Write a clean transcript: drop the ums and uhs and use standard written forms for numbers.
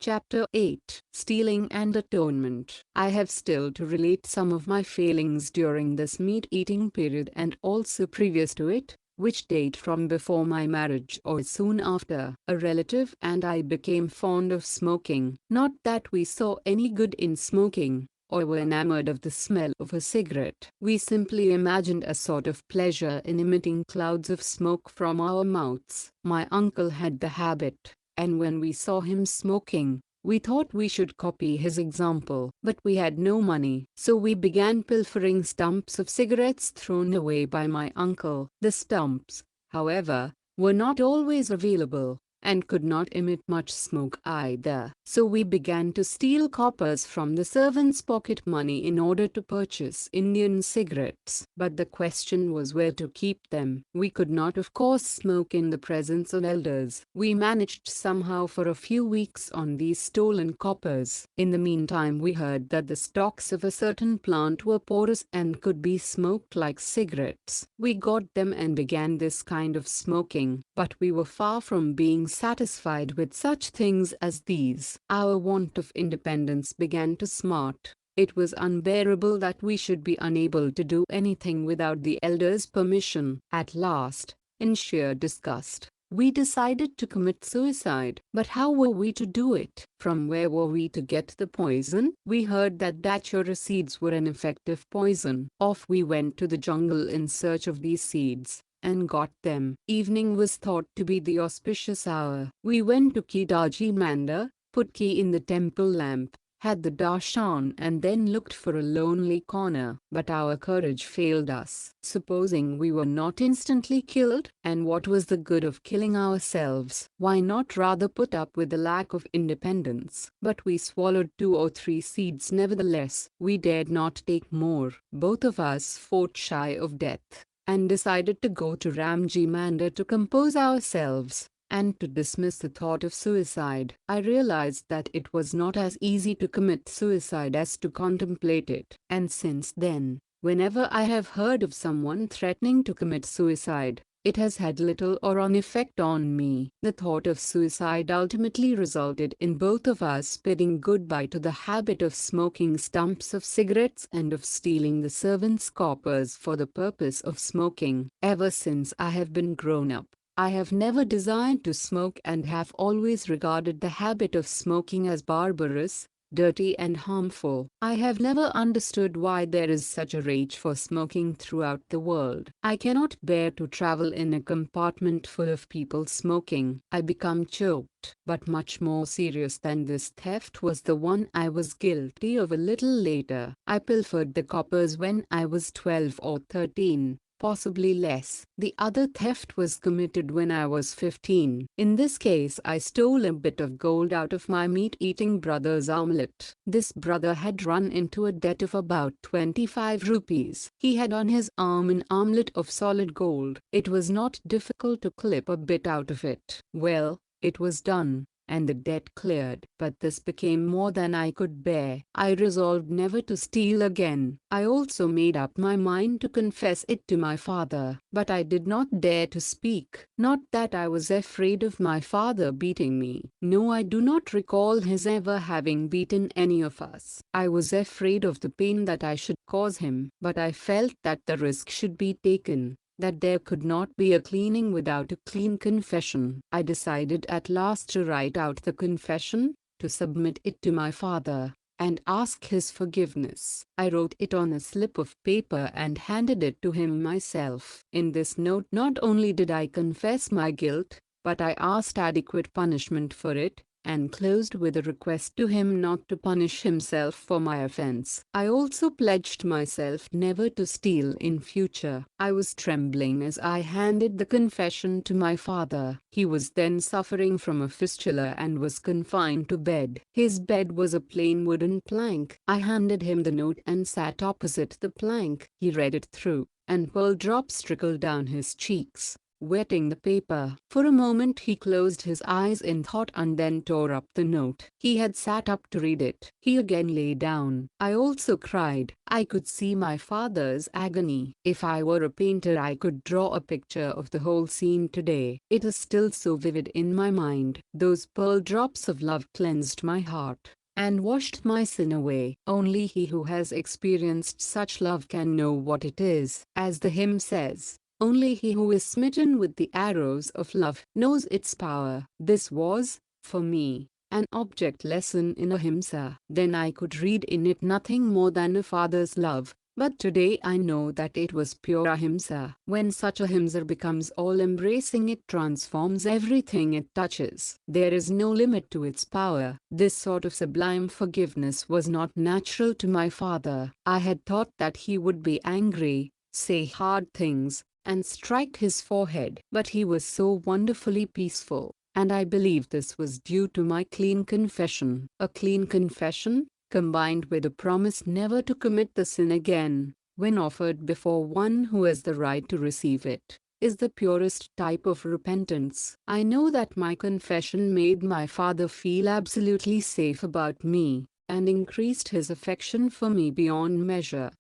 Chapter 8: Stealing and Atonement. I have still to relate some of my failings during this meat-eating period and also previous to it, which date from before my marriage or soon after. A relative and I became fond of smoking. Not that we saw any good in smoking, or were enamored of the smell of a cigarette. We simply imagined a sort of pleasure in emitting clouds of smoke from our mouths. My uncle had the habit, and when we saw him smoking, we thought we should copy his example. But we had no money, so we began pilfering stumps of cigarettes thrown away by my uncle. The stumps, however, were not always available, and could not emit much smoke either. So we began to steal coppers from the servants' pocket money in order to purchase Indian cigarettes. But the question was where to keep them. We could not, of course, smoke in the presence of elders. We managed somehow for a few weeks on these stolen coppers. In the meantime, we heard that the stalks of a certain plant were porous and could be smoked like cigarettes. We got them and began this kind of smoking, but we were far from being satisfied with such things as these. Our want of independence began to smart. It was unbearable that we should be unable to do anything without the elders' permission. At last, in sheer disgust, we decided to commit suicide. But how were we to do it? From where were we to get the poison? We heard that datura seeds were an effective poison. Off we went to the jungle in search of these seeds, and got them. Evening was thought to be the auspicious hour. We went to Kedaji Mandir, put key in the temple lamp, had the darshan and then looked for a lonely corner. But our courage failed us. Supposing we were not instantly killed? And what was the good of killing ourselves? Why not rather put up with the lack of independence? But we swallowed 2 or 3 seeds nevertheless. We dared not take more. Both of us fought shy of death, and decided to go to Ramji Mandir to compose ourselves, and to dismiss the thought of suicide. I realized that it was not as easy to commit suicide as to contemplate it. And since then, whenever I have heard of someone threatening to commit suicide, it has had little or no effect on me. The thought of suicide ultimately resulted in both of us bidding goodbye to the habit of smoking stumps of cigarettes and of stealing the servants' coppers for the purpose of smoking. Ever since I have been grown up, I have never desired to smoke and have always regarded the habit of smoking as barbarous, dirty and harmful. I have never understood why there is such a rage for smoking throughout the world. I cannot bear to travel in a compartment full of people smoking. I become choked. But much more serious than this theft was the one I was guilty of a little later. I pilfered the coppers when I was 12 or 13. Possibly less. The other theft was committed when I was 15. In this case, I stole a bit of gold out of my meat-eating brother's omelette. This brother had run into a debt of about 25 rupees. He had on his arm an omelette of solid gold. It was not difficult to clip a bit out of it. Well, it was done, and the debt cleared. But this became more than I could bear. I resolved never to steal again. I also made up my mind to confess it to my father. But I did not dare to speak. Not that I was afraid of my father beating me. No, I do not recall his ever having beaten any of us. I was afraid of the pain that I should cause him. But I felt that the risk should be taken, that there could not be a cleaning without a clean confession. I decided at last to write out the confession, to submit it to my father, and ask his forgiveness. I wrote it on a slip of paper and handed it to him myself. In this note, not only did I confess my guilt, but I asked adequate punishment for it, and closed with a request to him not to punish himself for my offense. I also pledged myself never to steal in future. I was trembling as I handed the confession to my father. He was then suffering from a fistula and was confined to bed. His bed was a plain wooden plank. I handed him the note and sat opposite the plank. He read it through, and pearl drops trickled down his cheeks. wetting the paper. For a moment he closed his eyes in thought and then tore up the note. He had sat up to read it. He again lay down. I also cried. I could see my father's agony. If I were a painter, I could draw a picture of the whole scene today. It is still so vivid in my mind. Those pearl drops of love cleansed my heart and washed my sin away. Only he who has experienced such love can know what it is. As the hymn says, only he who is smitten with the arrows of love knows its power. This was, for me, an object lesson in ahimsa. Then I could read in it nothing more than a father's love. But today I know that it was pure ahimsa. When such ahimsa becomes all-embracing, it transforms everything it touches. There is no limit to its power. This sort of sublime forgiveness was not natural to my father. I had thought that he would be angry, say hard things, and strike his forehead. But he was so wonderfully peaceful, and I believe this was due to my clean confession. A clean confession, combined with a promise never to commit the sin again, when offered before one who has the right to receive it, is the purest type of repentance. I know that my confession made my father feel absolutely safe about me, and increased his affection for me beyond measure.